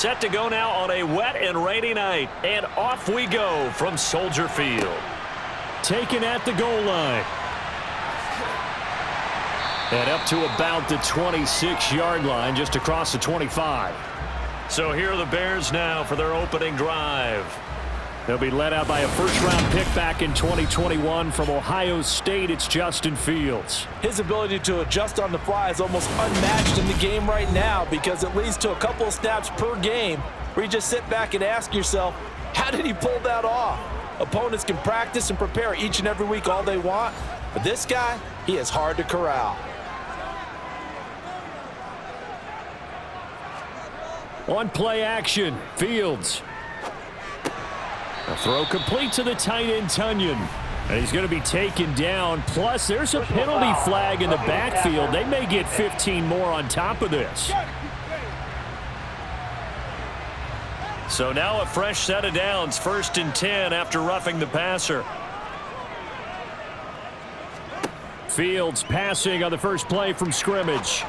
set to go now on a wet and rainy night. And off we go from Soldier Field. Taken at the goal line. And up to about the 26-yard line, just across the 25. So here are the Bears now for their opening drive. They'll be led out by a first-round pick back in 2021 from Ohio State. It's Justin Fields. His ability to adjust on the fly is almost unmatched in the game right now because it leads to a couple of snaps per game where you just sit back and ask yourself, how did he pull that off? Opponents can practice and prepare each and every week all they want, but this guy, he is hard to corral. On play action, Fields. A throw complete to the tight end, Tunyon. And he's going to be taken down. Plus, there's a penalty flag in the backfield. They may get 15 more on top of this. So now a fresh set of downs, 1st and 10 after roughing the passer. Fields passing on the first play from scrimmage.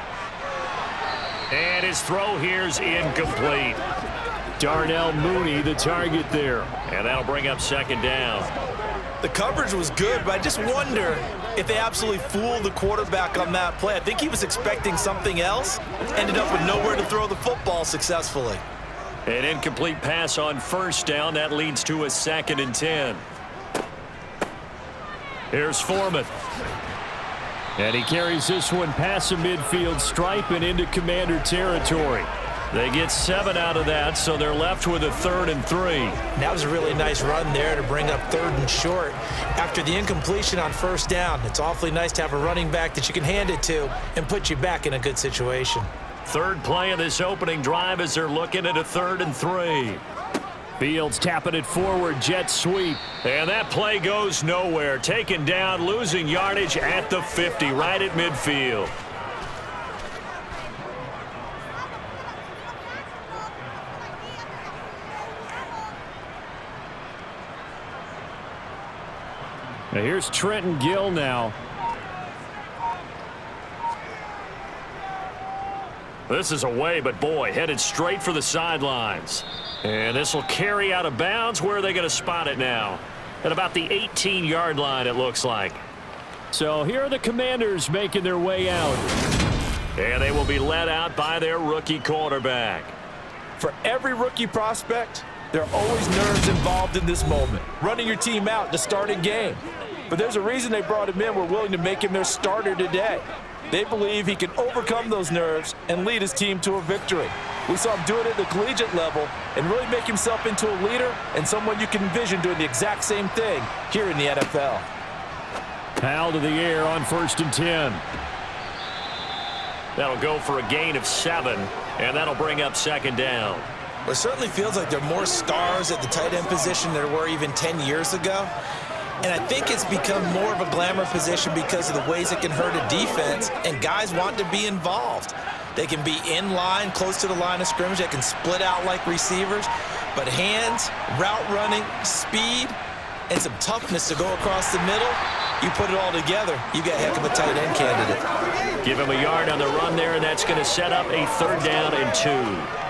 And his throw here's incomplete. Darnell Mooney, the target there. And that'll bring up 2nd down. The coverage was good, but I just wonder if they absolutely fooled the quarterback on that play. I think he was expecting something else. Ended up with nowhere to throw the football successfully. An incomplete pass on 1st down. That leads to a 2nd and 10. Here's Foreman. And he carries this one past the midfield stripe and into Commander territory. They get 7 out of that, so they're left with a 3rd and 3. That was a really nice run there to bring up 3rd and short. After the incompletion on 1st down, it's awfully nice to have a running back that you can hand it to and put you back in a good situation. 3rd play of this opening drive as they're looking at a 3rd and 3. Fields tapping it forward, jet sweep. And that play goes nowhere. Taken down, losing yardage at the 50, right at midfield. Now here's Trenton Gill now. This is away, but boy, headed straight for the sidelines. And this will carry out of bounds. Where are they going to spot it now? At about the 18-yard line, it looks like. So here are the Commanders making their way out. And they will be led out by their rookie quarterback. For every rookie prospect, there are always nerves involved in this moment. Running your team out to start a game. But there's a reason they brought him in. We're willing to make him their starter today. They believe he can overcome those nerves and lead his team to a victory. We saw him do it at the collegiate level and really make himself into a leader and someone you can envision doing the exact same thing here in the NFL. Powell to the air on 1st and 10. That'll go for a gain of 7, and that'll bring up 2nd down. Well, it certainly feels like there are more stars at the tight end position than there were even 10 years ago. And I think it's become more of a glamour position because of the ways it can hurt a defense, and guys want to be involved. They can be in line, close to the line of scrimmage. They can split out like receivers. But hands, route running, speed, and some toughness to go across the middle, you put it all together, you got a heck of a tight end candidate. Give him a yard on the run there, and that's going to set up a 3rd down and 2.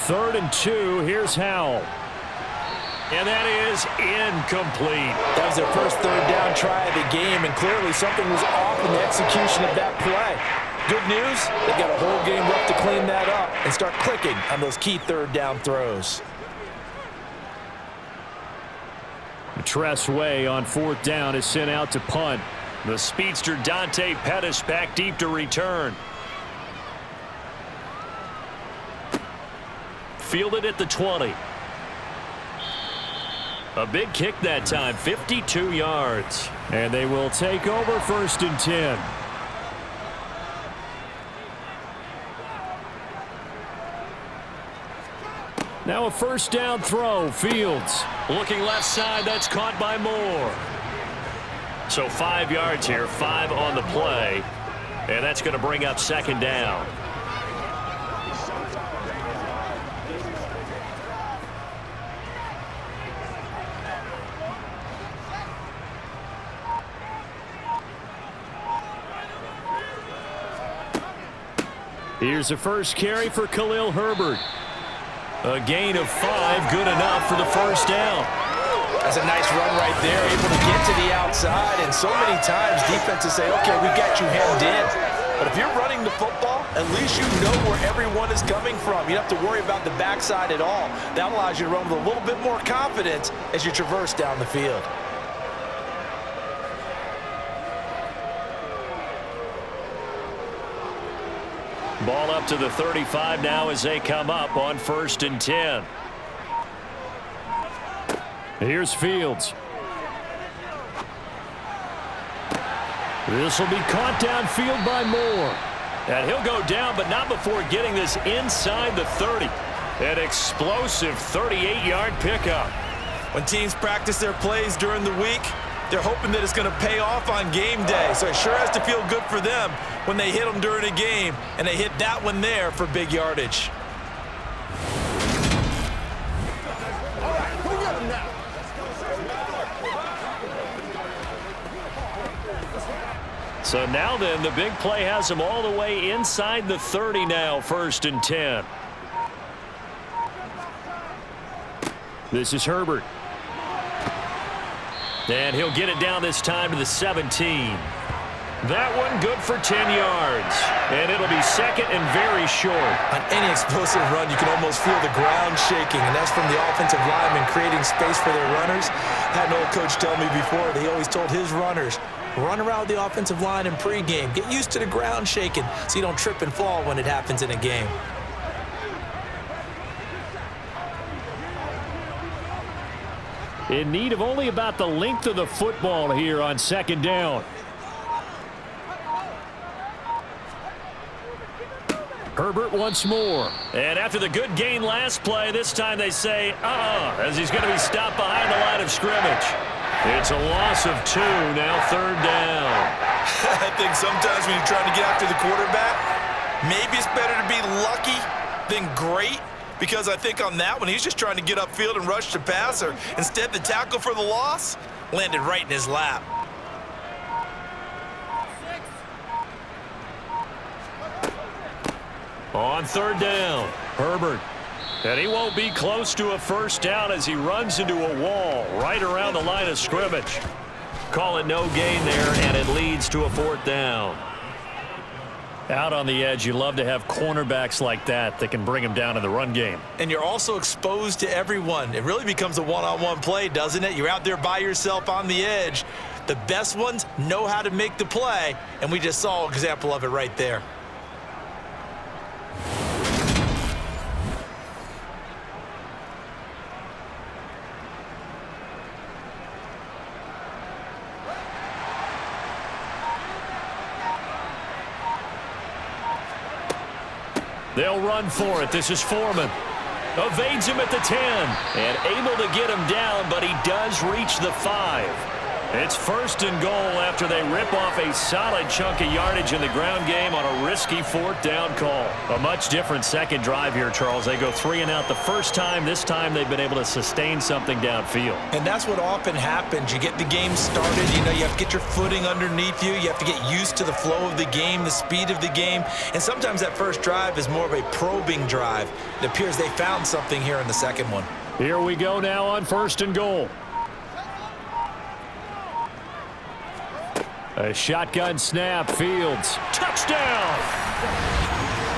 Third and 2. Here's Howell. And that is incomplete. That was their first 3rd down try of the game, and clearly something was off in the execution of that play. Good news, they got a whole game left to clean that up and start clicking on those key 3rd down throws. Tress Way on 4th down is sent out to punt. The speedster Dante Pettis back deep to return. Fielded at the 20. A big kick that time, 52 yards. And they will take over 1st and 10. Now a 1st down throw, Fields. Looking left side, that's caught by Moore. So 5 yards here, 5 on the play. And that's going to bring up 2nd down. Here's the first carry for Khalil Herbert. A gain of 5, good enough for the first down. That's a nice run right there, able to get to the outside. And so many times defenses say, okay, we got you hemmed in. But if you're running the football, at least you know where everyone is coming from. You don't have to worry about the backside at all. That allows you to run with a little bit more confidence as you traverse down the field. Ball up to the 35 now as they come up on 1st and 10. Here's Fields. This will be caught downfield by Moore. And he'll go down, but not before getting this inside the 30. An explosive 38-yard pickup. When teams practice their plays during the week, they're hoping that it's going to pay off on game day. So it sure has to feel good for them when they hit them during a game, and they hit that one there for big yardage. So now then, the big play has them all the way inside the 30 now, 1st and 10. This is Herbert. And he'll get it down this time to the 17. That one good for 10 yards. And it'll be 2nd and very short. On any explosive run, you can almost feel the ground shaking, and that's from the offensive linemen creating space for their runners. I had an old coach tell me before, that he always told his runners, run around the offensive line in pregame. Get used to the ground shaking so you don't trip and fall when it happens in a game. In need of only about the length of the football here on 2nd down. Herbert once more. And after the good gain last play, this time they say, as he's going to be stopped behind the line of scrimmage. It's a loss of 2, now 3rd down. I think sometimes when you're trying to get after the quarterback, maybe it's better to be lucky than great. Because I think on that one, he's just trying to get upfield and rush the passer. Instead, the tackle for the loss landed right in his lap. On 3rd down, Herbert. And he won't be close to a first down as he runs into a wall right around the line of scrimmage. Call it no gain there, and it leads to a 4th down. Out on the edge, you love to have cornerbacks like that can bring him down in the run game. And you're also exposed to everyone. It really becomes a one-on-one play, doesn't it? You're out there by yourself on the edge. The best ones know how to make the play, and we just saw an example of it right there. They'll run for it. This is Foreman. Evades him at the 10. And able to get him down, but he does reach the 5. It's 1st and goal after they rip off a solid chunk of yardage in the ground game on a risky 4th down call. A much different second drive here, Charles. They go 3 and out the first time. This time they've been able to sustain something downfield. And that's what often happens. You get the game started. You know, you have to get your footing underneath you. You have to get used to the flow of the game, the speed of the game. And sometimes that first drive is more of a probing drive. It appears they found something here in the second one. Here we go now on 1st and goal. A shotgun snap, Fields. Touchdown!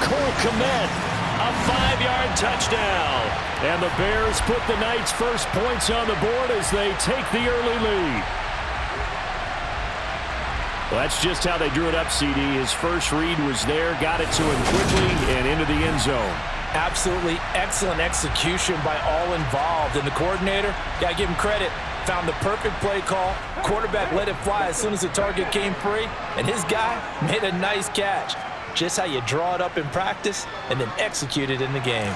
Cole Kmet, a 5-yard touchdown. And the Bears put the Knights' first points on the board as they take the early lead. Well, that's just how they drew it up, CD. His first read was there, got it to him quickly, and into the end zone. Absolutely excellent execution by all involved. And the coordinator, got to give him credit, found the perfect play call. Quarterback let it fly as soon as the target came free, and his guy made a nice catch. Just how you draw it up in practice and then execute it in the game.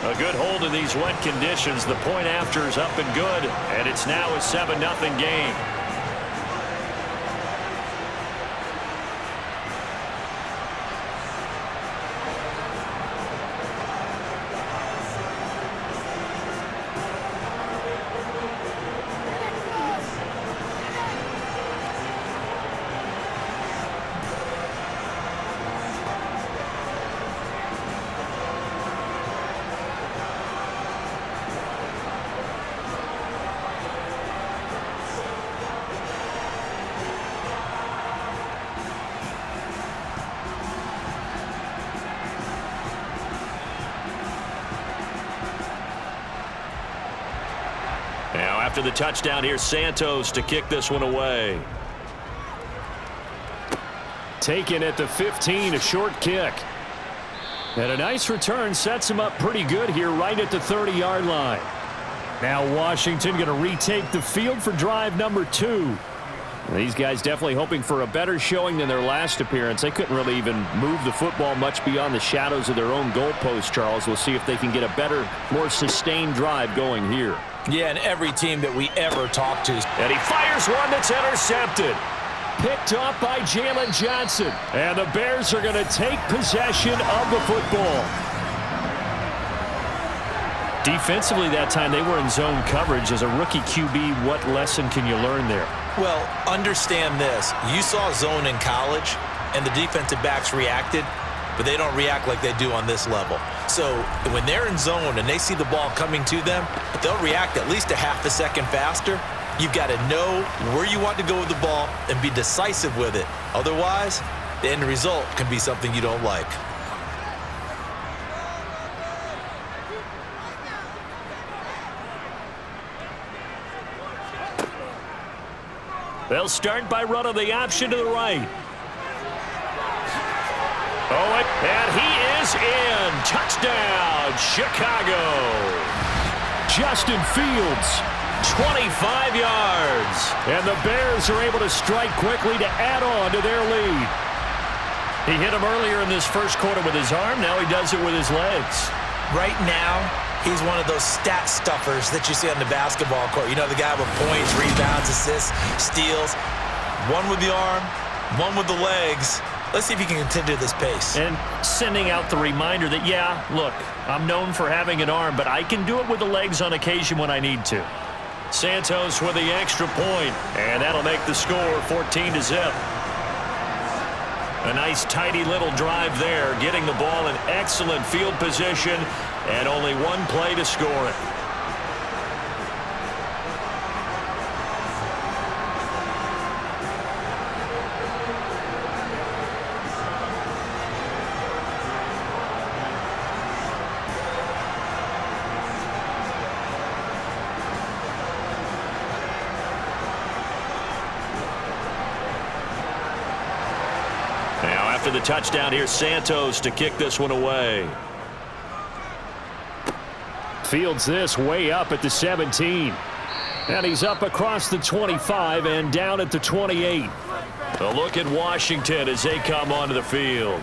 A good hold in these wet conditions. The point after is up and good, and it's now a 7-0 game. After the touchdown, here's Santos to kick this one away. Taken at the 15, a short kick. And a nice return sets him up pretty good here right at the 30-yard line. Now Washington going to retake the field for drive number 2. These guys definitely hoping for a better showing than their last appearance. They couldn't really even move the football much beyond the shadows of their own goalpost, Charles. We'll see if they can get a better, more sustained drive going here. Yeah, and every team that we ever talk to. And he fires one that's intercepted. Picked off by Jalen Johnson. And the Bears are going to take possession of the football. Defensively that time, they were in zone coverage. As a rookie QB, what lesson can you learn there? Well, understand this. You saw zone in college, and the defensive backs reacted, but they don't react like they do on this level. So when they're in zone and they see the ball coming to them, they'll react at least a half a second faster. You've got to know where you want to go with the ball and be decisive with it. Otherwise, the end result can be something you don't like. They'll start by running the option to the right. Oh, and he is in. Touchdown, Chicago. Justin Fields, 25 yards. and the Bears are able to strike quickly to add on to their lead. He hit him earlier in this first quarter with his arm. Now he does it with his legs. Right now, he's one of those stat stuffers that you see on the basketball court. You know, the guy with points, rebounds, assists, steals. One with the arm, one with the legs. Let's see if he can continue this pace. And sending out the reminder that, yeah, look, I'm known for having an arm, but I can do it with the legs on occasion when I need to. Santos with the extra point, and that'll make the score 14-0. A nice, tidy little drive there, getting the ball in excellent field position, and only one play to score it. After the touchdown, here's Santos to kick this one away. Fields this way up at the 17. And he's up across the 25 and down at the 28. A look at Washington as they come onto the field.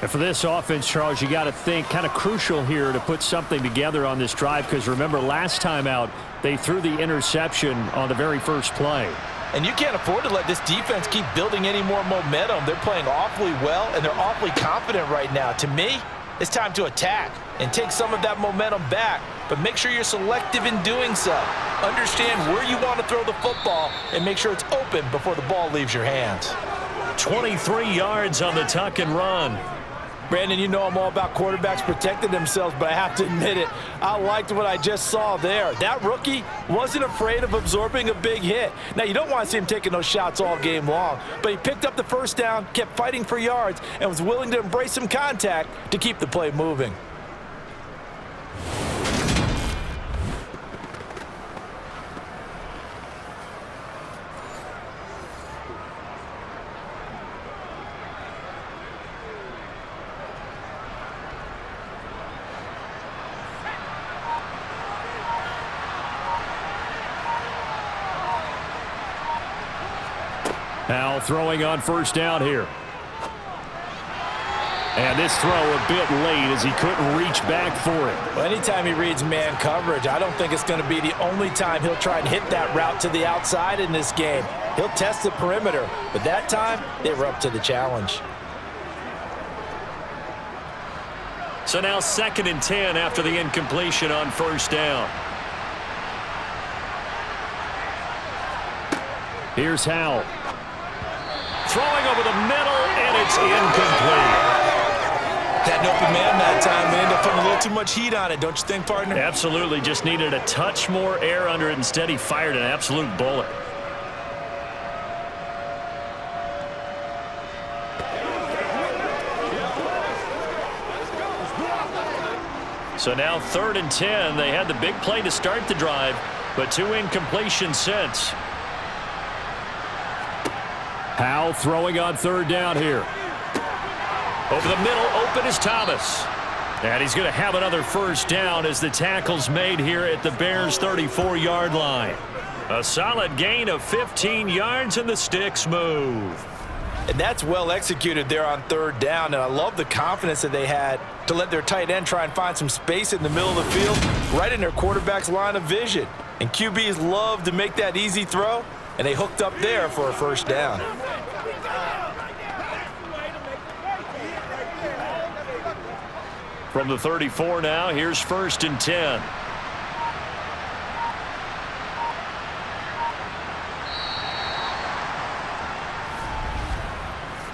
And for this offense, Charles, you got to think kind of crucial here to put something together on this drive, because remember last time out they threw the interception on the very first play. And you can't afford to let this defense keep building any more momentum. They're playing awfully well, and they're awfully confident right now. To me, it's time to attack and take some of that momentum back, but make sure you're selective in doing so. Understand where you want to throw the football and make sure it's open before the ball leaves your hands. 23 yards on the tuck and run. Brandon, you know I'm all about quarterbacks protecting themselves, but I have to admit it, I liked what I just saw there. That rookie wasn't afraid of absorbing a big hit. Now, you don't want to see him taking those shots all game long, but he picked up the first down, kept fighting for yards, and was willing to embrace some contact to keep the play moving. Now throwing on first down here. And this throw a bit late as he couldn't reach back for it. Well, anytime he reads man coverage, I don't think it's going to be the only time he'll try and hit that route to the outside in this game. He'll test the perimeter, but that time they were up to the challenge. So now 2nd and 10 after the incompletion on first down. Here's Howell. Throwing over the middle, and it's incomplete. Had an open man that time. They ended up putting a little too much heat on it, don't you think, partner? Absolutely. Just needed a touch more air under it. Instead, he fired an absolute bullet. So now 3rd and 10. They had the big play to start the drive. but 2 incompletions since. Howell throwing on 3rd down here. Over the middle, open is Thomas. And he's going to have another 1st down as the tackle's made here at the Bears' 34-yard line. A solid gain of 15 yards, and the sticks move. And that's well executed there on 3rd down, and I love the confidence that they had to let their tight end try and find some space in the middle of the field, right in their quarterback's line of vision. And QBs love to make that easy throw, and they hooked up there for a 1st down. From the 34 now, here's 1st and 10.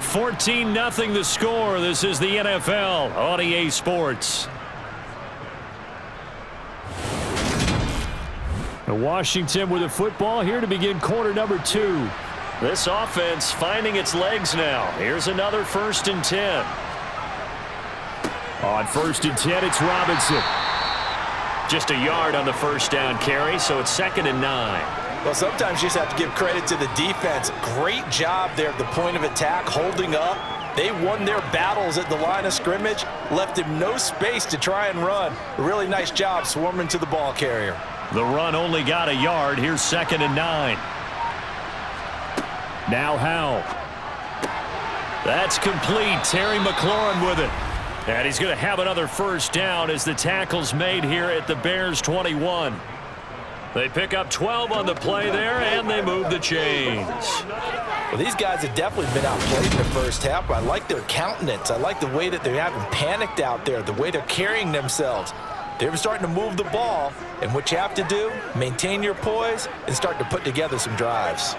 $14-0 the score. This is the NFL on EA Sports. Washington with the football here to begin quarter number 2. This offense finding its legs now. Here's another 1st and 10. On 1st and 10, it's Robinson. Just a yard on the 1st down carry, so it's 2nd and 9. Well, sometimes you just have to give credit to the defense. Great job there at the point of attack, holding up. They won their battles at the line of scrimmage, left him no space to try and run. A really nice job swarming to the ball carrier. The run only got a yard. Here's 2nd and 9. Now Howell. That's complete. Terry McLaurin with it. And he's going to have another 1st down as the tackle's made here at the Bears' 21. They pick up 12 on the play there, and they move the chains. Well, these guys have definitely been outplayed in the 1st half. I like their countenance. I like the way that they haven't panicked out there, the way they're carrying themselves. They're starting to move the ball, and what you have to do, maintain your poise and start to put together some drives.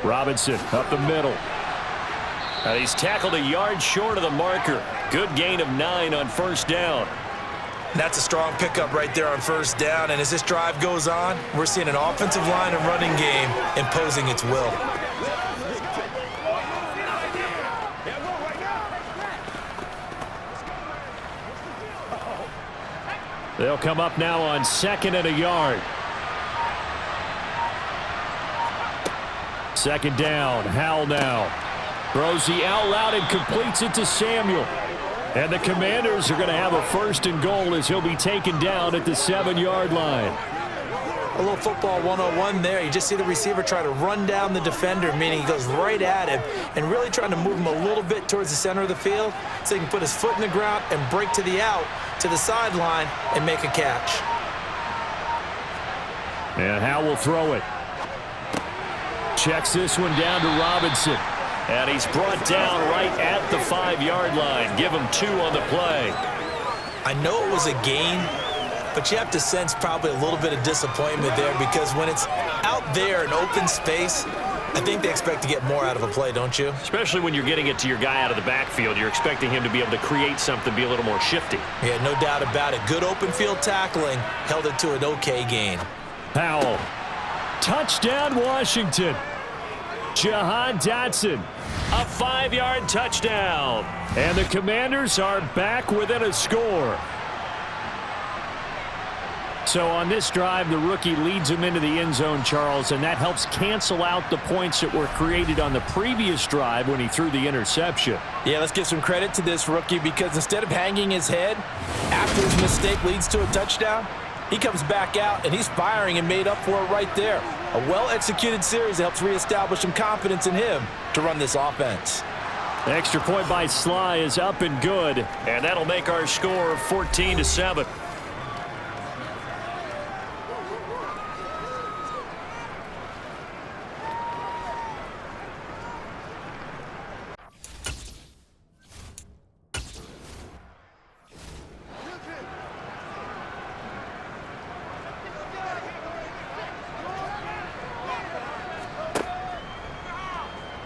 Robinson up the middle. And he's tackled a yard short of the marker. Good gain of 9 on 1st down. That's a strong pickup right there on 1st down, and as this drive goes on, we're seeing an offensive line and running game imposing its will. They'll come up now on 2nd and a yard. 2nd down. Howell now. Throws the out loud and completes it to Samuel. And the Commanders are going to have a 1st and goal as he'll be taken down at the 7-yard line. A little football 101 there. You just see the receiver try to run down the defender, meaning he goes right at him and really trying to move him a little bit towards the center of the field so he can put his foot in the ground and break to the out, to the sideline, and make a catch. And Howell will throw it. Checks this one down to Robinson. And he's brought down right at the 5-yard line. Give him 2 on the play. I know it was a gain, but you have to sense probably a little bit of disappointment there because when it's out there in open space, I think they expect to get more out of a play, don't you? Especially when you're getting it to your guy out of the backfield. You're expecting him to be able to create something, be a little more shifty. Yeah, no doubt about it. Good open field tackling held it to an okay gain. Howell. Touchdown, Washington. Jahan Dotson. A 5-yard touchdown. And the Commanders are back within a score. So on this drive, the rookie leads him into the end zone, Charles, and that helps cancel out the points that were created on the previous drive when he threw the interception. Yeah, let's give some credit to this rookie because instead of hanging his head after his mistake leads to a touchdown, he comes back out and he's firing and made up for it right there. A well-executed series that helps reestablish some confidence in him to run this offense. The extra point by Sly is up and good. And that'll make our score 14-7.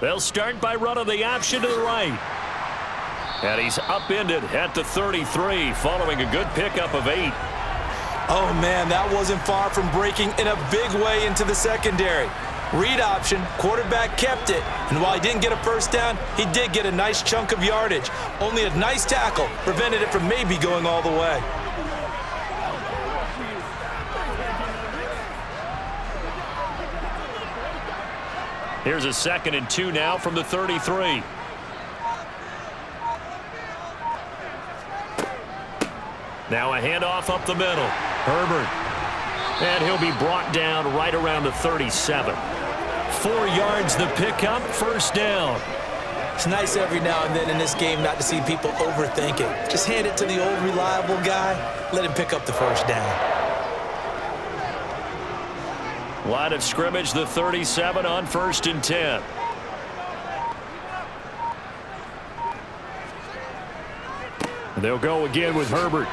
They'll start by running the option to the right. And he's upended at the 33 following a good pickup of 8. Oh, man, that wasn't far from breaking in a big way into the secondary. Read option, quarterback kept it, and while he didn't get a first down, he did get a nice chunk of yardage. Only a nice tackle prevented it from maybe going all the way. Here's a 2nd and 2 now from the 33. Now a handoff up the middle. Herbert. And he'll be brought down right around the 37. 4 yards the pickup, first down. It's nice every now and then in this game not to see people overthink it. Just hand it to the old reliable guy. Let him pick up the first down. Line of scrimmage, the 37 on 1st and 10. They'll go again with Herbert.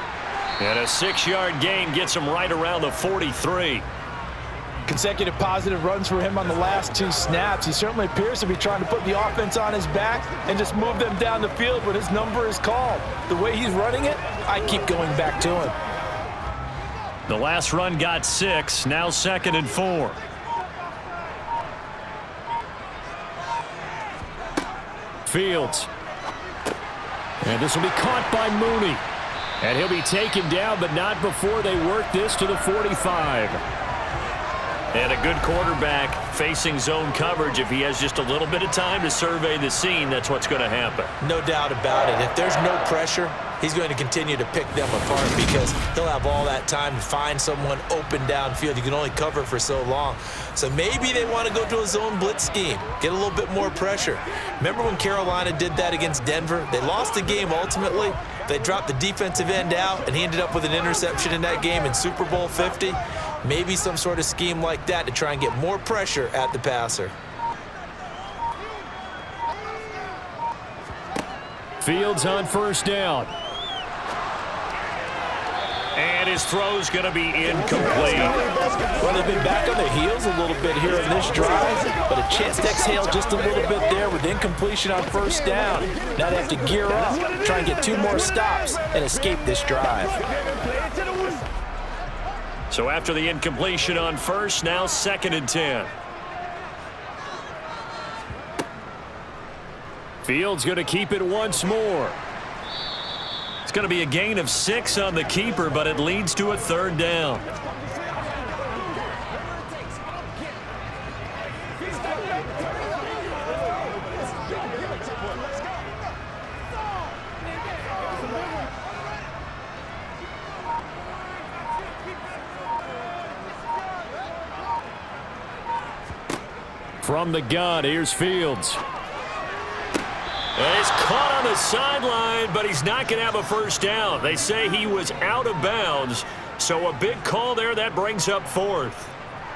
And a 6-yard gain gets him right around the 43. Consecutive positive runs for him on the last 2 snaps. He certainly appears to be trying to put the offense on his back and just move them down the field when his number is called. The way he's running it, I keep going back to him. The last run got 6, now 2nd and 4. Fields. And this will be caught by Mooney. And he'll be taken down, but not before they work this to the 45. And a good quarterback facing zone coverage. If he has just a little bit of time to survey the scene, that's what's going to happen. No doubt about it. If there's no pressure, he's going to continue to pick them apart because he'll have all that time to find someone open downfield. You can only cover for so long. So maybe they want to go to a zone blitz scheme, get a little bit more pressure. Remember when Carolina did that against Denver? They lost the game ultimately. They dropped the defensive end out, and he ended up with an interception in that game in Super Bowl 50. Maybe some sort of scheme like that to try and get more pressure at the passer. Fields on 1st down. And his throw's going to be incomplete. Well, they've been back on their heels a little bit here in this drive, but a chance to exhale just a little bit there with incompletion on 1st down. Now they have to gear up, try and get 2 more stops, and escape this drive. So after the incompletion on 1st, now 2nd and 10. Fields going to keep it once more. It's going to be a gain of 6 on the keeper, but it leads to a 3rd down. From the gun, here's Fields. And he's caught on the sideline, but he's not going to have a first down. They say he was out of bounds, so a big call there. That brings up 4th.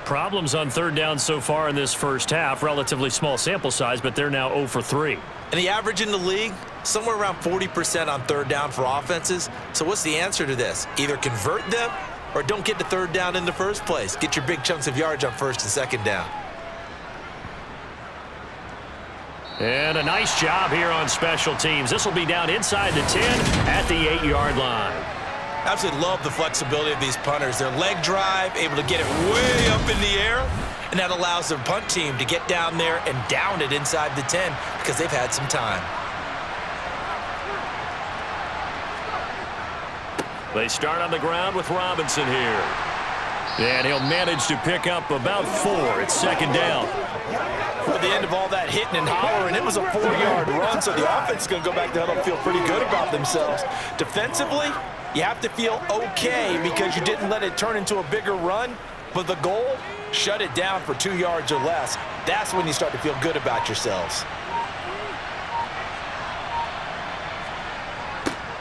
Problems on 3rd down so far in this first half. Relatively small sample size, but they're now 0 for 3. And the average in the league, somewhere around 40% on 3rd down for offenses. So what's the answer to this? Either convert them or don't get to 3rd down in the first place. Get your big chunks of yards on 1st and 2nd down. And a nice job here on special teams. This will be down inside the 10 at the 8-yard line. Absolutely love the flexibility of these punters. Their leg drive, able to get it way up in the air, and that allows their punt team to get down there and down it inside the 10 because they've had some time. They start on the ground with Robinson here. And he'll manage to pick up about 4. It's 2nd down. At the end of all that hitting and hollering, it was a 4-yard run, so the offense is going to go back to huddle and feel pretty good about themselves. Defensively, you have to feel okay because you didn't let it turn into a bigger run, but the goal, shut it down for 2 yards or less. That's when you start to feel good about yourselves.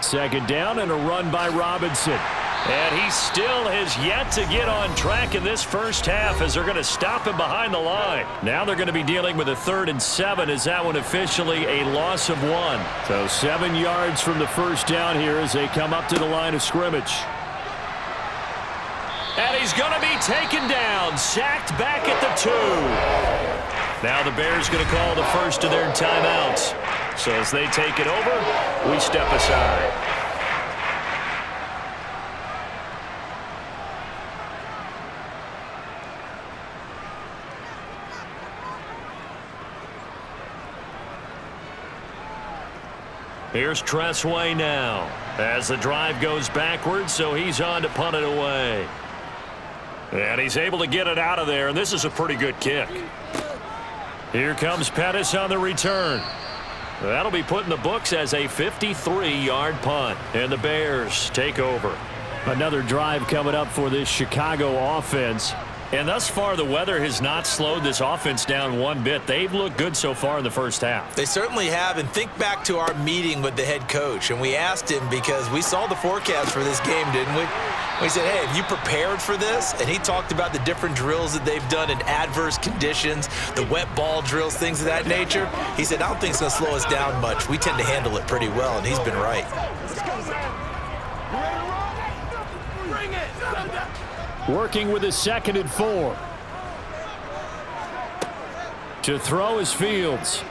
2nd down and a run by Robinson. And he still has yet to get on track in this first half as they're going to stop him behind the line. Now they're going to be dealing with a 3rd and 7 as that one officially a loss of 1. So 7 yards from the first down here as they come up to the line of scrimmage. And he's going to be taken down, sacked back at the 2. Now the Bears going to call the first of their timeouts. So as they take it over, we step aside. Here's Tressway now as the drive goes backwards, so he's on to punt it away. And he's able to get it out of there, and this is a pretty good kick. Here comes Pettis on the return. That'll be put in the books as a 53-yard punt, and the Bears take over. Another drive coming up for this Chicago offense. And thus far, the weather has not slowed this offense down one bit. They've looked good so far in the first half. They certainly have, and think back to our meeting with the head coach, and we asked him because we saw the forecast for this game, didn't we? We said, hey, have you prepared for this? And he talked about the different drills that they've done in adverse conditions, the wet ball drills, things of that nature. He said, I don't think it's going to slow us down much. We tend to handle it pretty well, and he's been right. Working with a 2nd and 4. To throw is Fields.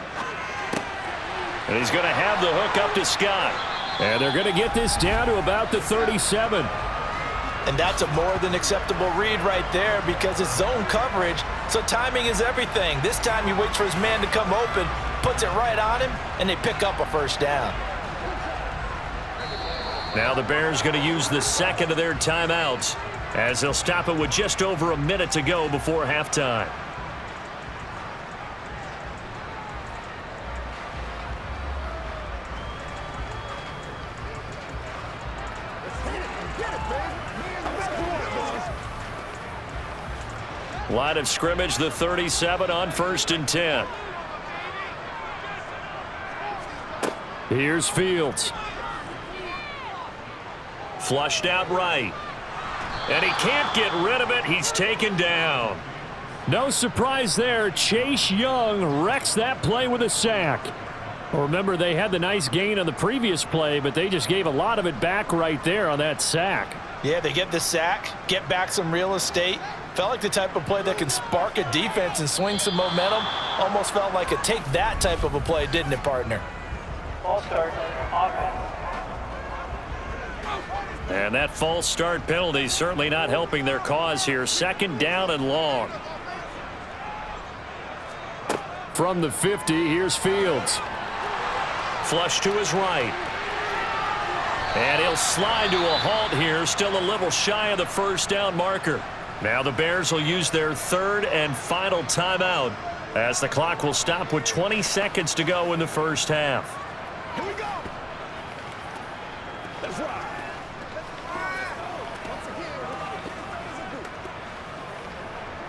And he's going to have the hook up to Scott. And they're going to get this down to about the 37. And that's a more than acceptable read right there because it's zone coverage, so timing is everything. This time he waits for his man to come open, puts it right on him, and they pick up a first down. Now the Bears going to use the second of their timeouts as they'll stop it with just over a minute to go before halftime. Line of scrimmage, the 37 on 1st and 10. Here's Fields. Flushed out right. And he can't get rid of it. He's taken down. No surprise there. Chase Young wrecks that play with a sack. Well, remember, they had the nice gain on the previous play, but they just gave a lot of it back right there on that sack. Yeah, they get the sack, get back some real estate. Felt like the type of play that can spark a defense and swing some momentum. Almost felt like a take that type of a play, didn't it, partner? False start, offense. And that false start penalty certainly not helping their cause here. 2nd down and long. From the 50, here's Fields. Flush to his right. And he'll slide to a halt here, still a little shy of the first down marker. Now the Bears will use their 3rd and final timeout as the clock will stop with 20 seconds to go in the first half. Here we go. Let's ride.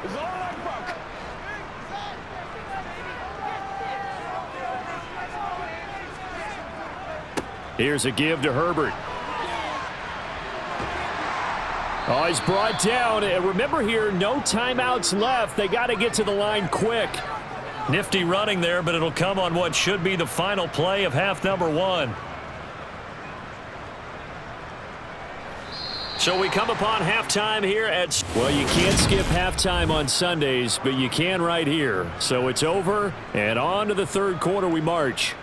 It's all I broke. Here's a give to Herbert. Oh, he's brought down. And remember here, no timeouts left. They got to get to the line quick. Nifty running there, but it'll come on what should be the final play of half number 1. So we come upon halftime here at... Well, you can't skip halftime on Sundays, but you can right here. So it's over, and on to the 3rd quarter we march.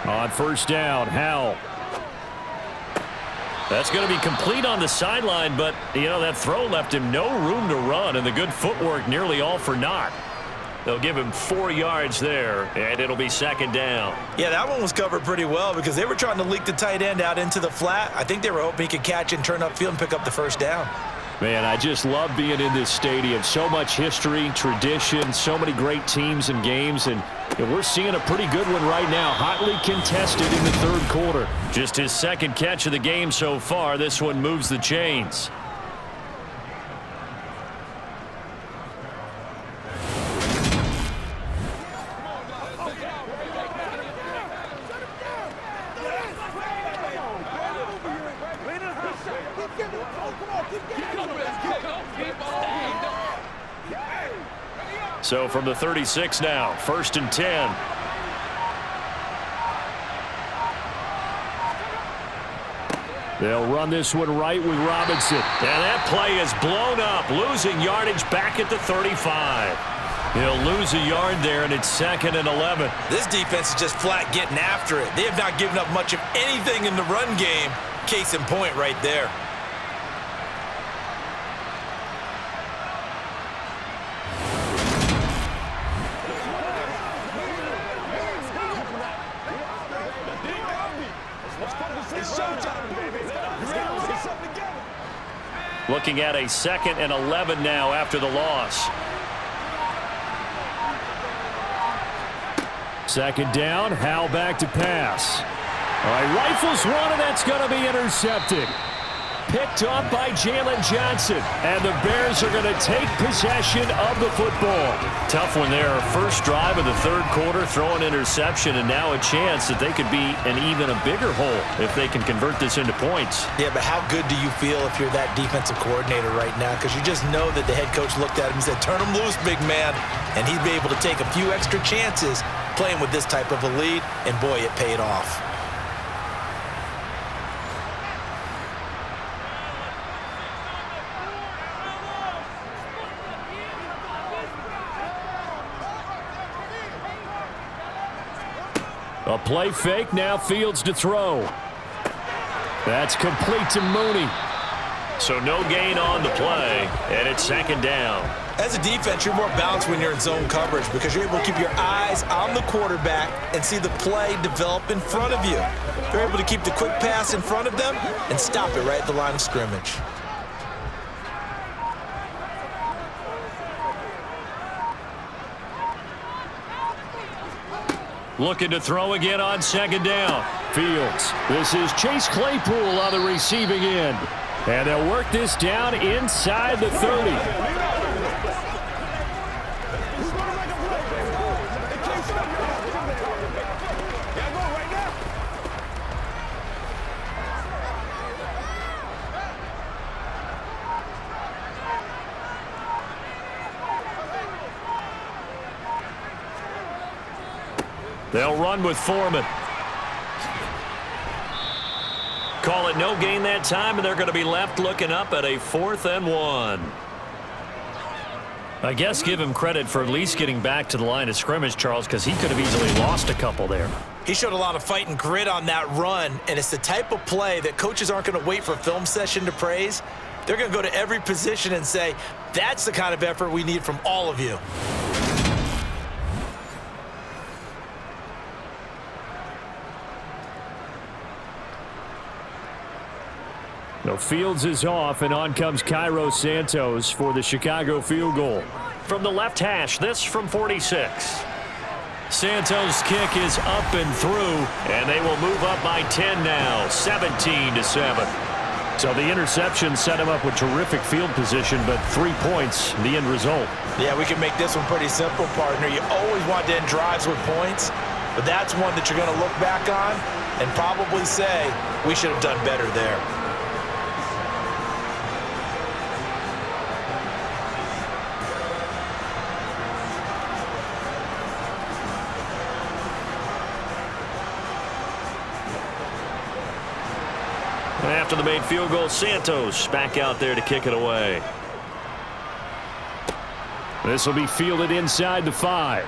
On 1st down, Howell. That's going to be complete on the sideline, but, you know, that throw left him no room to run, and the good footwork nearly all for naught. They'll give him 4 yards there, and it'll be 2nd down. Yeah, that one was covered pretty well because they were trying to leak the tight end out into the flat. I think they were hoping he could catch and turn upfield and pick up the first down. Man, I just love being in this stadium. So much history, tradition, so many great teams and games, and we're seeing a pretty good one right now. Hotly contested in the 3rd quarter. Just his 2nd catch of the game so far. This one moves the chains. So from the 36 now, 1st and 10. They'll run this one right with Robinson. And that play is blown up, losing yardage back at the 35. He'll lose a yard there, and it's 2nd and 11. This defense is just flat getting after it. They have not given up much of anything in the run game. Case in point right there. Looking at a 2nd and 11 now after the loss. 2nd down, Howell back to pass. All right, rifles one, and that's going to be intercepted. Picked off by Jalen Johnson, and the Bears are going to take possession of the football. Tough one there. First drive of the 3rd quarter, throw an interception, and now a chance that they could be an even a bigger hole if they can convert this into points. Yeah, but how good do you feel if you're that defensive coordinator right now? Because you just know that the head coach looked at him and said, turn him loose, big man. And he'd be able to take a few extra chances playing with this type of a lead, and boy, it paid off. A play fake, now Fields to throw. That's complete to Mooney. So no gain on the play, and it's 2nd down. As a defense, you're more balanced when you're in zone coverage because you're able to keep your eyes on the quarterback and see the play develop in front of you. You're able to keep the quick pass in front of them and stop it right at the line of scrimmage. Looking to throw again on 2nd down. Fields. This is Chase Claypool on the receiving end. And they'll work this down inside the 30. They'll run with Foreman. Call it no gain that time, and they're going to be left looking up at a 4th and 1. I guess give him credit for at least getting back to the line of scrimmage, Charles, because he could have easily lost a couple there. He showed a lot of fight and grit on that run, and it's the type of play that coaches aren't going to wait for a film session to praise. They're going to go to every position and say, that's the kind of effort we need from all of you. No, Fields is off, and on comes Cairo Santos for the Chicago field goal. From the left hash, this from 46. Santos' kick is up and through, and they will move up by 10 now, 17-7. So the interception set him up with terrific field position, but 3 points, the end result. Yeah, we can make this one pretty simple, partner. You always want to end drives with points, but that's one that you're going to look back on and probably say, we should have done better there. After the made field goal, Santos back out there to kick it away. This will be fielded inside the 5.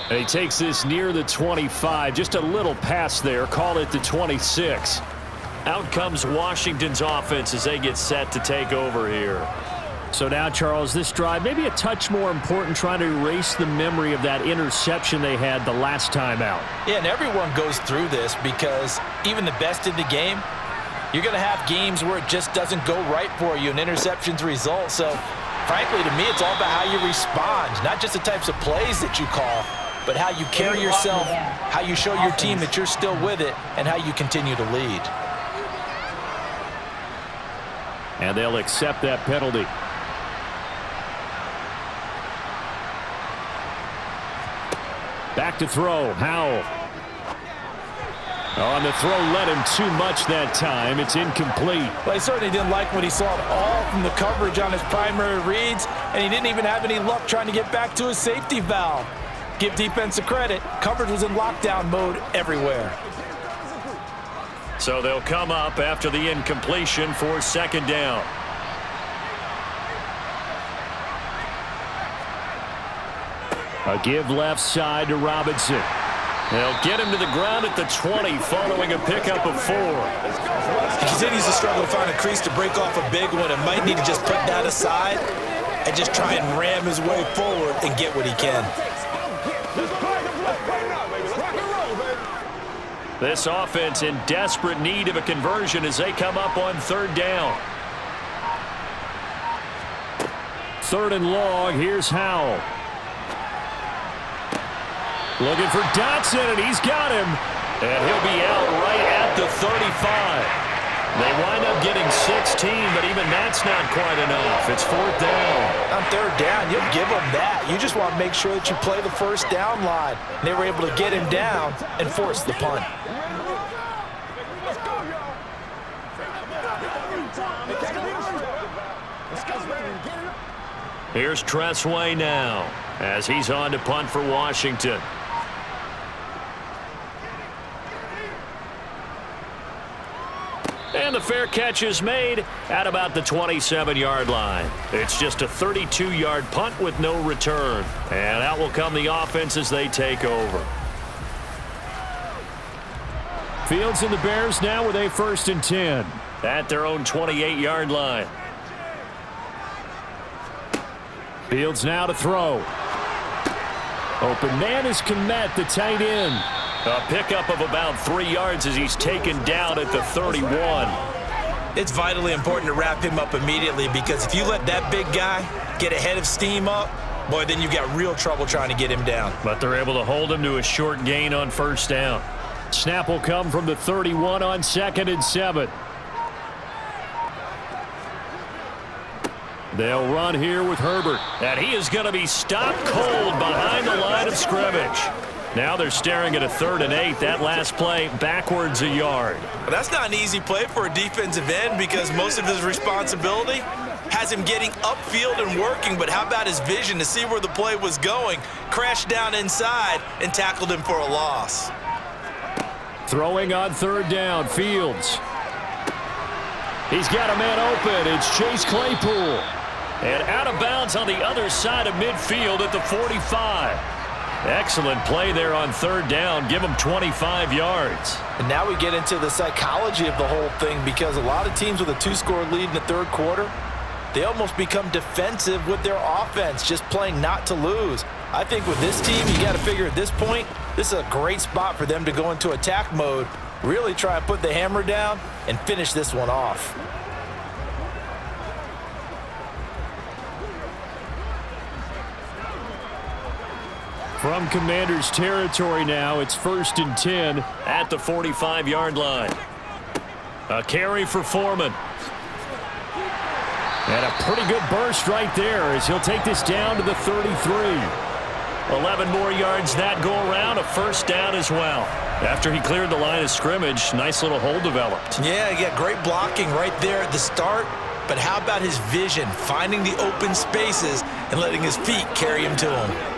And he takes this near the 25. Just a little pass there. Call it the 26. Out comes Washington's offense as they get set to take over here. So now, Charles, this drive maybe a touch more important, trying to erase the memory of that interception they had the last time out. Yeah, and everyone goes through this because even the best in the game, you're going to have games where it just doesn't go right for you and interceptions result. So, frankly, to me, it's all about how you respond, not just the types of plays that you call, but how you carry yourself, how you show your team that you're still with it, and how you continue to lead. And they'll accept that penalty. Back to throw, Howell. On the throw, led him too much that time. It's incomplete. Well, he certainly didn't like what he saw at all from the coverage on his primary reads, and he didn't even have any luck trying to get back to his safety valve. Give defense a credit. Coverage was in lockdown mode everywhere. So they'll come up after the incompletion for 2nd down. A give left side to Robinson. They'll get him to the ground at the 20 following a pickup of 4. He continues to struggle to find a crease to break off a big one and might need to just put that aside and just try and ram his way forward and get what he can. This offense in desperate need of a conversion as they come up on 3rd down. 3rd and long. Here's Howell. Looking for Dotson, and he's got him. And he'll be out right at the 35. They wind up getting 16, but even that's not quite enough. It's 4th down. On 3rd down, you'll give them that. You just want to make sure that you play the 1st down line. And they were able to get him down and force the punt. Here's Tressway now as he's on to punt for Washington. And the fair catch is made at about the 27-yard line. It's just a 32-yard punt with no return. And out will come the offense as they take over. Fields and the Bears now with a 1st and 10. At their own 28-yard line. Fields now to throw. Open man is Kmet, the tight end. A pickup of about 3 yards as he's taken down at the 31. It's vitally important to wrap him up immediately because if you let that big guy get ahead of steam up, boy, then you've got real trouble trying to get him down. But they're able to hold him to a short gain on 1st down. Snap will come from the 31 on 2nd and 7. They'll run here with Herbert. And he is going to be stopped cold behind the line of scrimmage. Now they're staring at a 3rd and 8. That last play backwards a yard. But that's not an easy play for a defensive end because most of his responsibility has him getting upfield and working. But how about his vision to see where the play was going, crashed down inside, and tackled him for a loss. Throwing on 3rd down, Fields. He's got a man open. It's Chase Claypool. And out of bounds on the other side of midfield at the 45. Excellent play there on 3rd down. Give him 25 yards. And now we get into the psychology of the whole thing because a lot of teams with a 2-score lead in the 3rd quarter, they almost become defensive with their offense, just playing not to lose. I think with this team, you got to figure at this point, this is a great spot for them to go into attack mode, really try and put the hammer down and finish this one off. From Commanders territory now, it's 1st and 10 at the 45-yard line. A carry for Foreman. And a pretty good burst right there as he'll take this down to the 33. 11 more yards that go around, a 1st down as well. After he cleared the line of scrimmage, nice little hole developed. Yeah, great blocking right there at the start. But how about his vision, finding the open spaces and letting his feet carry him to him?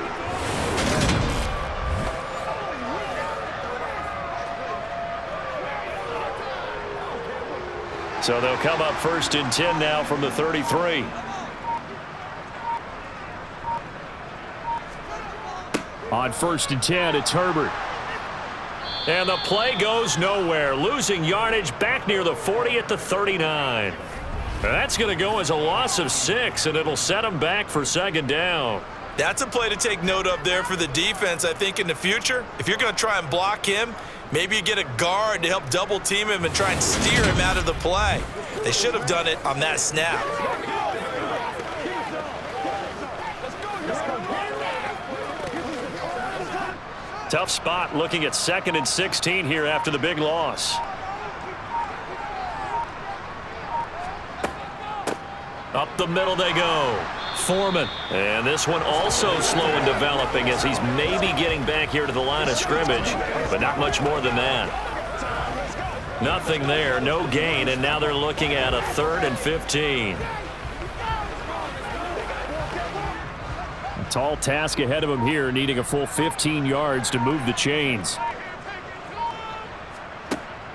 So they'll come up 1st and 10 now from the 33. On 1st and 10, it's Herbert. And the play goes nowhere. Losing yardage back near the 40 at the 39. That's going to go as a loss of 6, and it'll set them back for 2nd down. That's a play to take note of there for the defense, I think, in the future. If you're going to try and block him, maybe you get a guard to help double team him and try and steer him out of the play. They should have done it on that snap. Tough spot looking at 2nd and 16 here after the big loss. Up the middle they go. Foreman. And this one also slow in developing as he's maybe getting back here to the line of scrimmage, but not much more than that. Nothing there, no gain, and now they're looking at a 3rd and 15. A tall task ahead of him here, needing a full 15 yards to move the chains.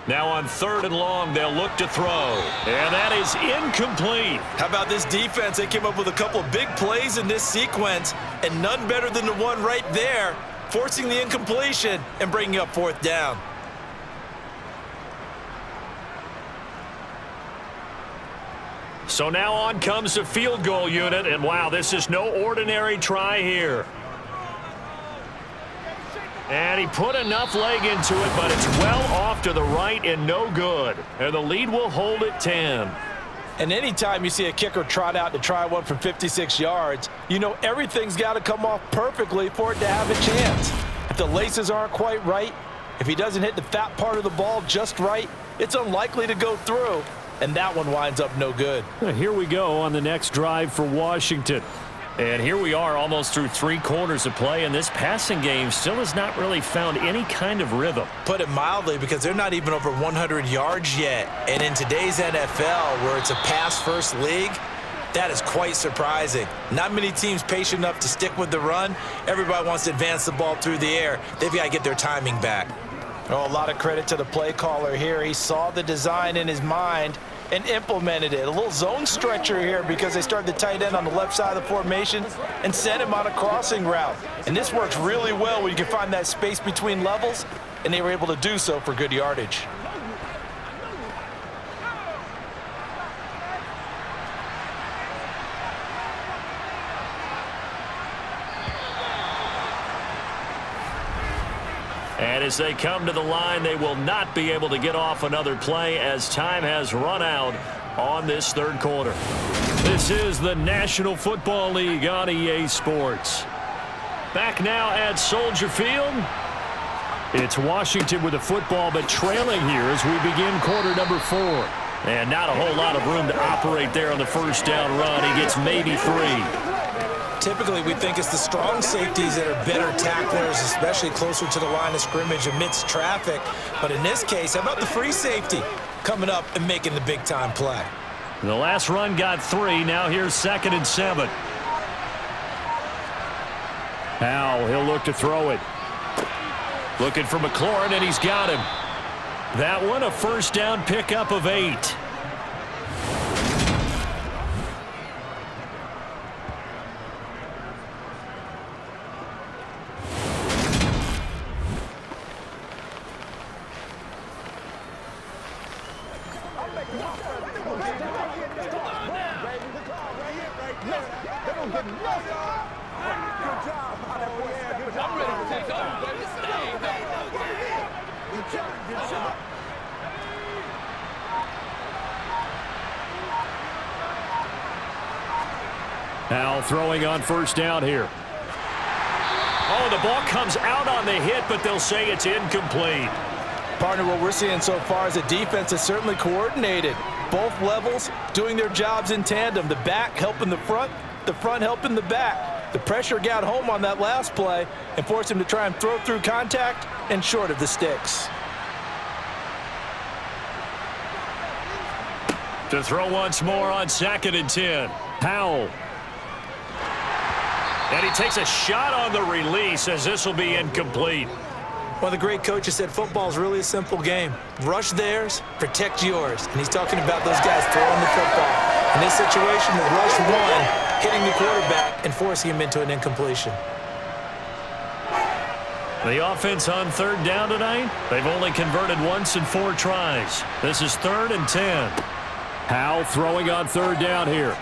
Now on 3rd and long, they'll look to throw. And that is incomplete. How about this defense? They came up with a couple of big plays in this sequence, and none better than the one right there, forcing the incompletion and bringing up 4th down. So now on comes the field goal unit, and wow, this is no ordinary try here. And he put enough leg into it, but it's well off to the right and no good. And the lead will hold at 10. And anytime you see a kicker trot out to try one from 56 yards, you know everything's got to come off perfectly for it to have a chance. If the laces aren't quite right, if he doesn't hit the fat part of the ball just right, it's unlikely to go through. And that one winds up no good. Here we go on the next drive for Washington. And here we are almost through 3 quarters of play, and this passing game still has not really found any kind of rhythm. Put it mildly, because they're not even over 100 yards yet. And in today's NFL, where it's a pass-first league, that is quite surprising. Not many teams patient enough to stick with the run. Everybody wants to advance the ball through the air. They've got to get their timing back. Oh, a lot of credit to the play caller here. He saw the design in his mind and implemented it. A little zone stretcher here because they started the tight end on the left side of the formation and sent him on a crossing route. And this works really well when you can find that space between levels, and they were able to do so for good yardage. And as they come to the line, they will not be able to get off another play as time has run out on this 3rd quarter. This is the National Football League on EA Sports. Back now at Soldier Field. It's Washington with the football, but trailing here as we begin quarter number 4. And not a whole lot of room to operate there on the 1st down run. He gets maybe 3. Typically, we think it's the strong safeties that are better tacklers, especially closer to the line of scrimmage amidst traffic. But in this case, how about the free safety coming up and making the big-time play? The last run got 3. Now here's 2nd and 7. Now he'll look to throw it. Looking for McLaurin, and he's got him. That one, a 1st down pickup of 8. Now throwing on 1st down here. Oh, the ball comes out on the hit, but they'll say it's incomplete. Partner, what we're seeing so far is the defense is certainly coordinated. Both levels doing their jobs in tandem. The back helping the front helping the back. The pressure got home on that last play and forced him to try and throw through contact and short of the sticks. To throw once more on 2nd and 10. Powell. And he takes a shot on the release as this will be incomplete. One of the great coaches said football is really a simple game. Rush theirs, protect yours. And he's talking about those guys throwing the football. In this situation, the rush one, hitting the quarterback and forcing him into an incompletion. The offense on 3rd down tonight, they've only converted once in 4 tries. This is 3rd and 10. Powell throwing on 3rd down here.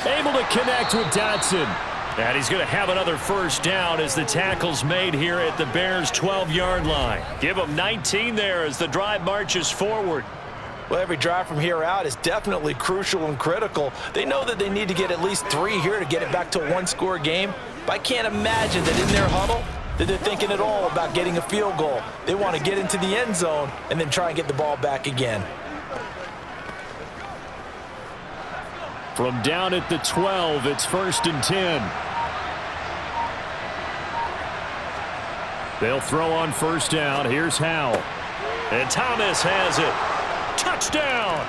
Able to connect with Dotson. And he's going to have another 1st down as the tackle's made here at the Bears' 12-yard line. Give them 19 there as the drive marches forward. Well, every drive from here out is definitely crucial and critical. They know that they need to get at least 3 here to get it back to a 1-score game. But I can't imagine that in their huddle that they're thinking at all about getting a field goal. They want to get into the end zone and then try and get the ball back again. From down at the 12, it's 1st and 10. They'll throw on 1st down. Here's Howell. And Thomas has it. Touchdown!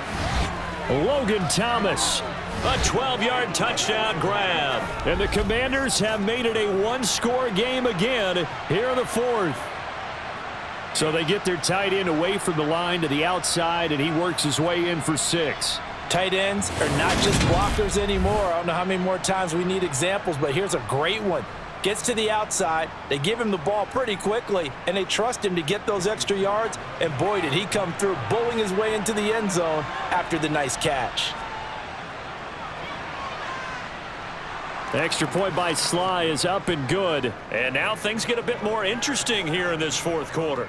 Logan Thomas. A 12-yard touchdown grab. And the Commanders have made it a 1-score game again here in the 4th. So they get their tight end away from the line to the outside, and he works his way in for 6. Tight ends are not just blockers anymore. I don't know how many more times we need examples, but here's a great one. Gets to the outside, they give him the ball pretty quickly, and they trust him to get those extra yards, and boy, did he come through, bowling his way into the end zone after the nice catch. The extra point by Sly is up and good. And now things get a bit more interesting here in this fourth quarter.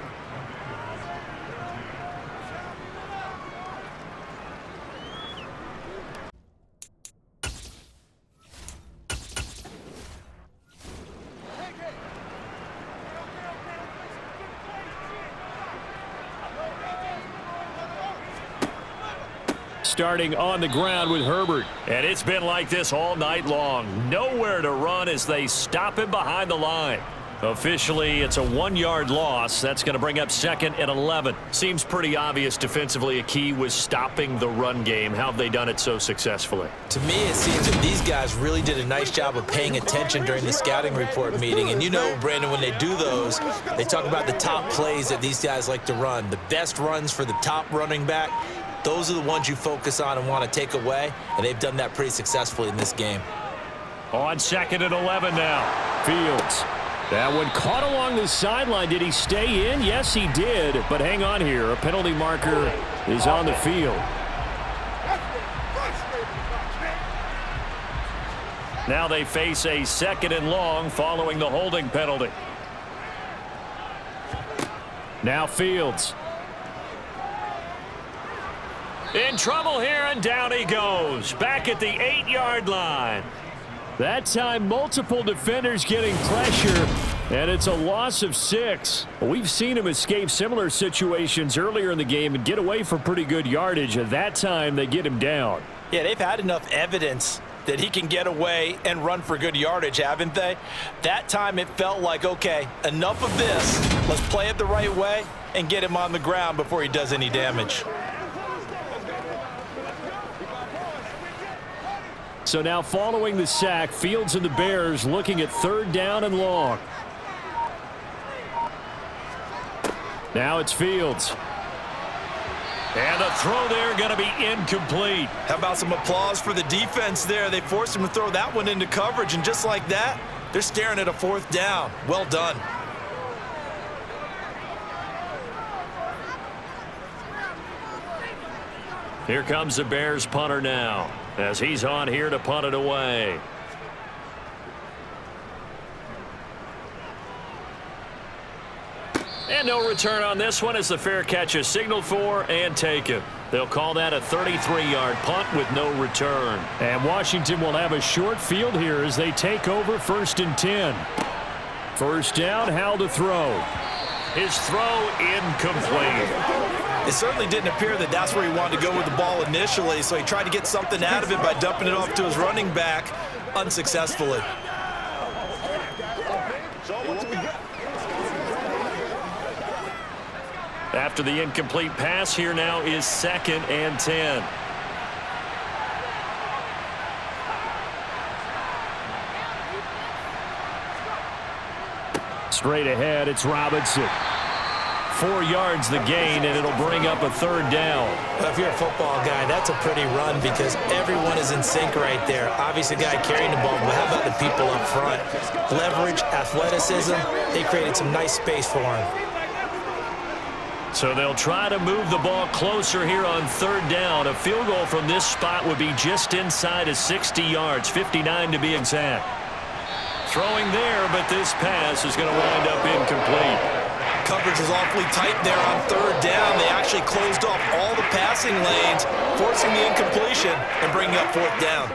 Starting on the ground with Herbert. And it's been like this all night long. Nowhere to run as they stop him behind the line. Officially, it's a 1-yard loss. That's going to bring up 2nd and 11. Seems pretty obvious defensively a key was stopping the run game. How have they done it so successfully? To me, it seems that these guys really did a nice job of paying attention during the scouting report meeting. And you know, Brandon, when they do those, they talk about the top plays that these guys like to run. The best runs for the top running back. Those are the ones you focus on and want to take away, and they've done that pretty successfully in this game. On 2nd and 11 now. Fields. That one caught along the sideline. Did he stay in? Yes, he did. But hang on here. A penalty marker is on the field. Now they face a 2nd and long following the holding penalty. Now Fields. In trouble here, and down he goes. Back at the 8-yard line. That time, multiple defenders getting pressure, and it's a loss of 6. We've seen him escape similar situations earlier in the game and get away for pretty good yardage. At that time, they get him down. Yeah, they've had enough evidence that he can get away and run for good yardage, haven't they? That time it felt like, okay, enough of this. Let's play it the right way and get him on the ground before he does any damage. So now following the sack, Fields and the Bears looking at 3rd down and long. Now it's Fields. And the throw there going to be incomplete. How about some applause for the defense there? They forced him to throw that one into coverage, and just like that, they're staring at a 4th down. Well done. Here comes the Bears punter now, as he's on here to punt it away. And no return on this one as the fair catch is signaled for and taken. They'll call that a 33-yard punt with no return. And Washington will have a short field here as they take over 1st and 10. 1st down, Howell to throw. His throw incomplete. It certainly didn't appear that that's where he wanted to go with the ball initially, so he tried to get something out of it by dumping it off to his running back unsuccessfully. After the incomplete pass, here now is 2nd and 10. Straight ahead, it's Robinson. 4 yards the gain, and it'll bring up a 3rd down. Well, if you're a football guy, that's a pretty run because everyone is in sync right there. Obviously, the guy carrying the ball, but how about the people up front? Leverage, athleticism, they created some nice space for him. So they'll try to move the ball closer here on 3rd down. A field goal from this spot would be just inside of 60 yards, 59 to be exact. Throwing there, but this pass is going to wind up incomplete. Coverage was awfully tight there on 3rd down. They actually closed off all the passing lanes, forcing the incompletion and bringing up 4th down.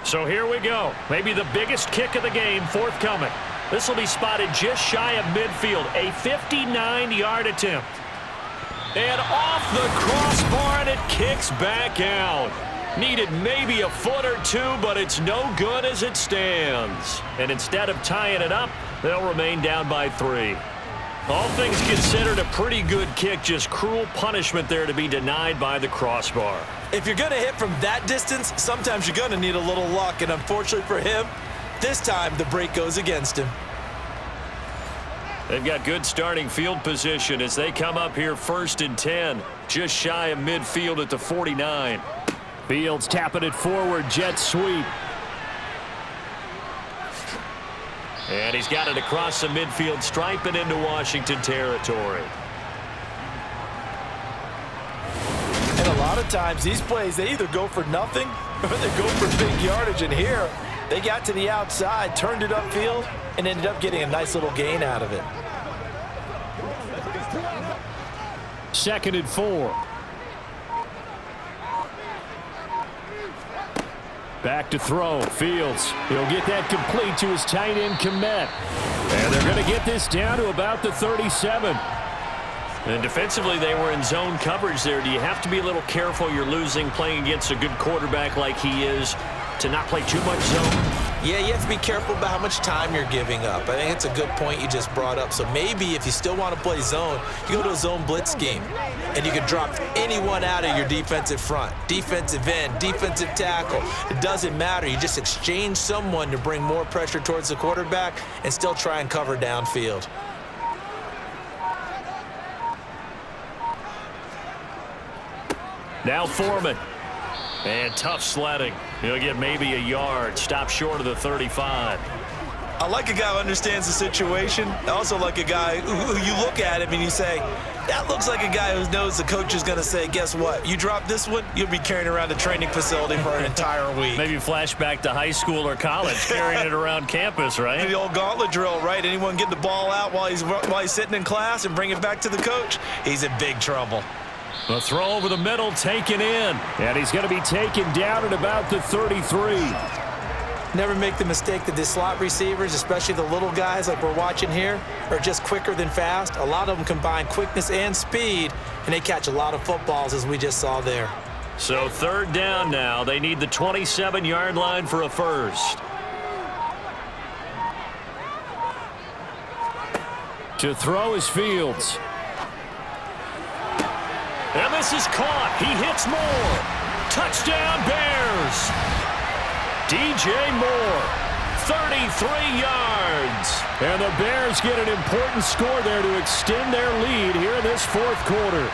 So here we go. Maybe the biggest kick of the game forthcoming. This will be spotted just shy of midfield. A 59-yard attempt. And off the crossbar, and it kicks back out. Needed maybe a foot or two, but it's no good as it stands. And instead of tying it up, they'll remain down by 3. All things considered, a pretty good kick, just cruel punishment there to be denied by the crossbar. If you're going to hit from that distance, sometimes you're going to need a little luck, and unfortunately for him, this time the break goes against him. They've got good starting field position as they come up here 1st and 10, just shy of midfield at the 49. Fields tapping it forward, jet sweep. And he's got it across the midfield stripe and into Washington territory. And a lot of times these plays, they either go for nothing or they go for big yardage. And here, they got to the outside, turned it upfield, and ended up getting a nice little gain out of it. 2nd and 4. Back to throw. Fields. He'll get that complete to his tight end, Komet. And they're going to get this down to about the 37. And defensively, they were in zone coverage there. Do you have to be a little careful you're losing playing against a good quarterback like he is to not play too much zone? Yeah, you have to be careful about how much time you're giving up. I think it's a good point you just brought up. So maybe if you still want to play zone, you go to a zone blitz scheme, and you can drop anyone out of your defensive front, defensive end, defensive tackle. It doesn't matter. You just exchange someone to bring more pressure towards the quarterback and still try and cover downfield. Now Foreman. And tough sledding. He'll get maybe a yard. Stop short of the 35. I like a guy who understands the situation. I also like a guy who you look at him and you say, that looks like a guy who knows the coach is going to say, guess what? You drop this one, you'll be carrying around the training facility for an entire week. Maybe flashback to high school or college, carrying it around campus, right? The old gauntlet drill, right? Anyone get the ball out while he's sitting in class and bring it back to the coach? He's in big trouble. The throw over the middle taken in. And he's going to be taken down at about the 33. Never make the mistake that the slot receivers, especially the little guys like we're watching here, are just quicker than fast. A lot of them combine quickness and speed, and they catch a lot of footballs, as we just saw there. So 3rd down now. They need the 27-yard line for a first. To throw is Fields. And this is caught. He hits Moore. Touchdown, Bears. DJ Moore, 33 yards. And the Bears get an important score there to extend their lead here in this 4th quarter.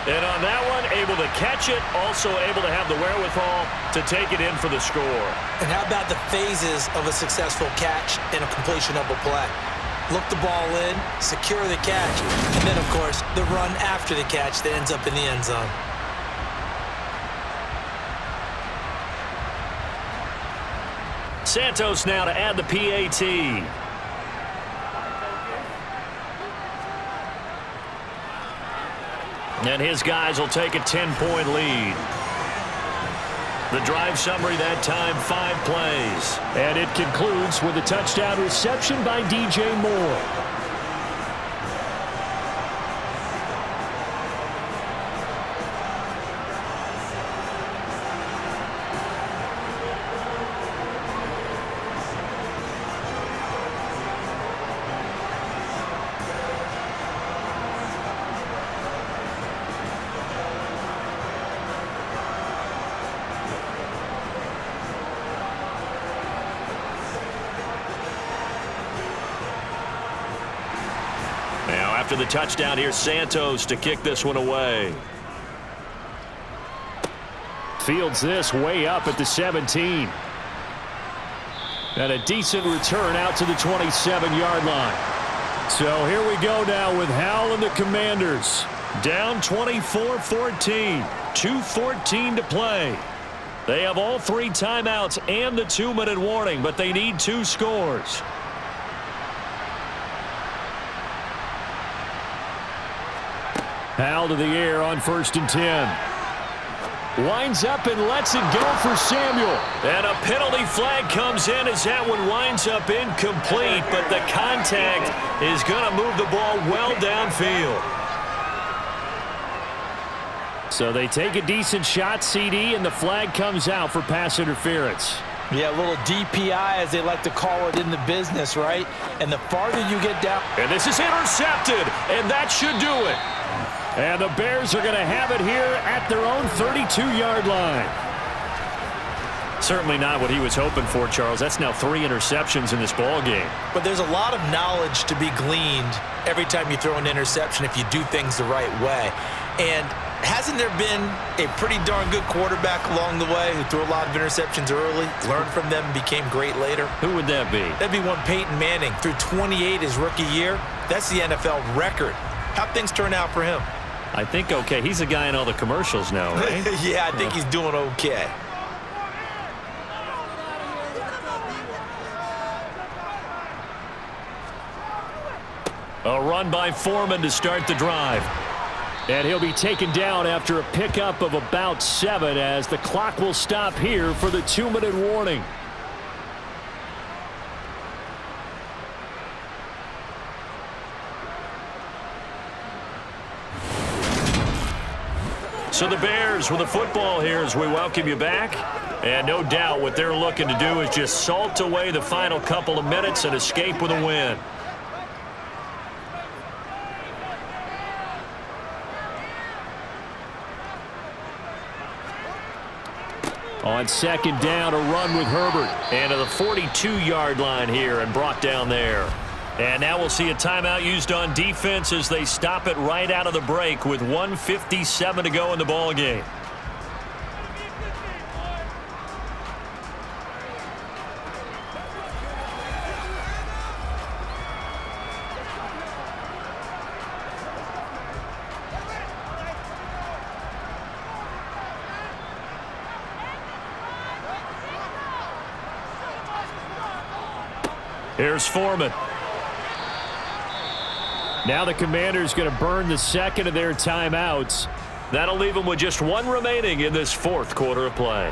And on that one, able to catch it, also able to have the wherewithal to take it in for the score. And how about the phases of a successful catch and a completion of a play? Look the ball in, secure the catch, and then, of course, the run after the catch that ends up in the end zone. Santos now to add the PAT. And his guys will take a 10-point lead. The drive summary that time, 5 plays. And it concludes with a touchdown reception by DJ Moore. After the touchdown, here's Santos to kick this one away. Fields this way up at the 17. And a decent return out to the 27-yard line. So here we go now with Howell and the Commanders. Down 24-14. 2:14 to play. They have all 3 timeouts and the 2-minute warning, but they need 2 scores. Howell to the air on 1st and 10. Winds up and lets it go for Samuel. And a penalty flag comes in as that one winds up incomplete, but the contact is going to move the ball well downfield. So they take a decent shot, CD, and the flag comes out for pass interference. Yeah, a little DPI, as they like to call it in the business, right? And the farther you get down. And this is intercepted, and that should do it. And the Bears are going to have it here at their own 32-yard line. Certainly not what he was hoping for, Charles. That's now 3 interceptions in this ball game. But there's a lot of knowledge to be gleaned every time you throw an interception if you do things the right way. And hasn't there been a pretty darn good quarterback along the way who threw a lot of interceptions early, learned from them, and became great later? Who would that be? That'd be one Peyton Manning. Threw 28 his rookie year. That's the NFL record. How'd things turn out for him? I think okay. He's a guy in all the commercials now, right? Yeah, I think he's doing okay. A run by Foreman to start the drive. And he'll be taken down after a pickup of about 7 as the clock will stop here for the 2-minute warning. So the Bears with the football here as we welcome you back. And no doubt what they're looking to do is just salt away the final couple of minutes and escape with a win. On second down, a run with Herbert. And to the 42-yard line here and brought down there. And now we'll see a timeout used on defense as they stop it right out of the break with 1:57 to go in the ball game. Here's Foreman. Now the Commanders going to burn the second of their timeouts. That'll leave them with just 1 remaining in this 4th quarter of play.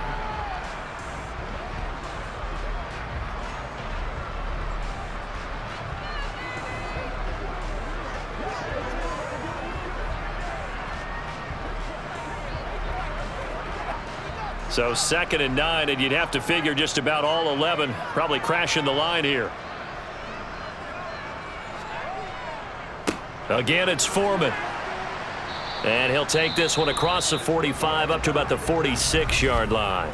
So 2nd and 9, and you'd have to figure just about all 11 probably crashing the line here. Again, it's Foreman. And he'll take this one across the 45 up to about the 46-yard line.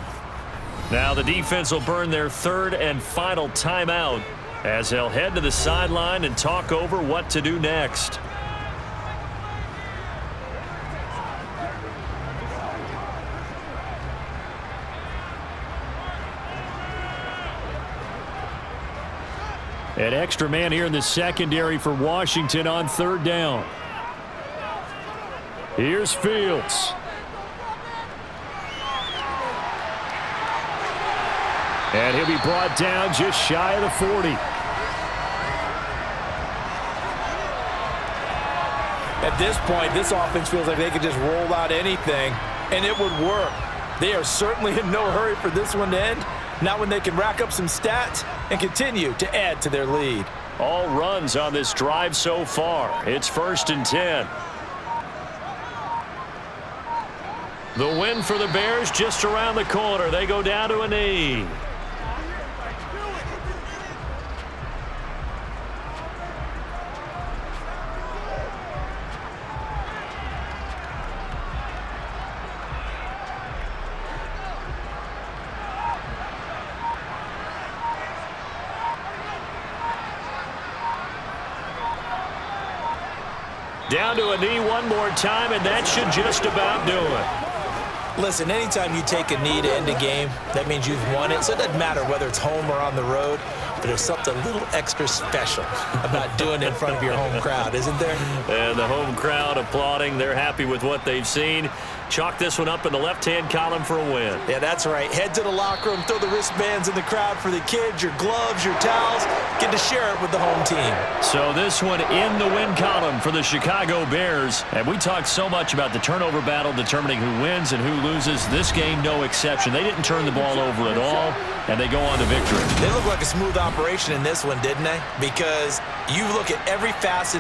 Now the defense will burn their 3rd and final timeout as they'll head to the sideline and talk over what to do next. An extra man here in the secondary for Washington on 3rd down. Here's Fields. And he'll be brought down just shy of the 40. At this point, this offense feels like they could just roll out anything, and it would work. They are certainly in no hurry for this one to end. Not when they can rack up some stats and continue to add to their lead. All runs on this drive so far. It's 1st and 10. The win for the Bears just around the corner. They go down to a knee. Down to a knee one more time, and that should just about do it. Listen, anytime you take a knee to end a game, that means you've won it. So it doesn't matter whether it's home or on the road, but there's something a little extra special about doing it in front of your home crowd, isn't there? And the home crowd applauding. They're happy with what they've seen. Chalk this one up in the left-hand column for a win. Yeah, that's right. Head to the locker room, throw the wristbands in the crowd for the kids, your gloves, your towels. Get to share it with the home team. So this one in the win column for the Chicago Bears. And we talked so much about the turnover battle determining who wins and who loses. This game, no exception. They didn't turn the ball over at all, and they go on to victory. They look like a smooth operation in this one, didn't they? Because you look at every facet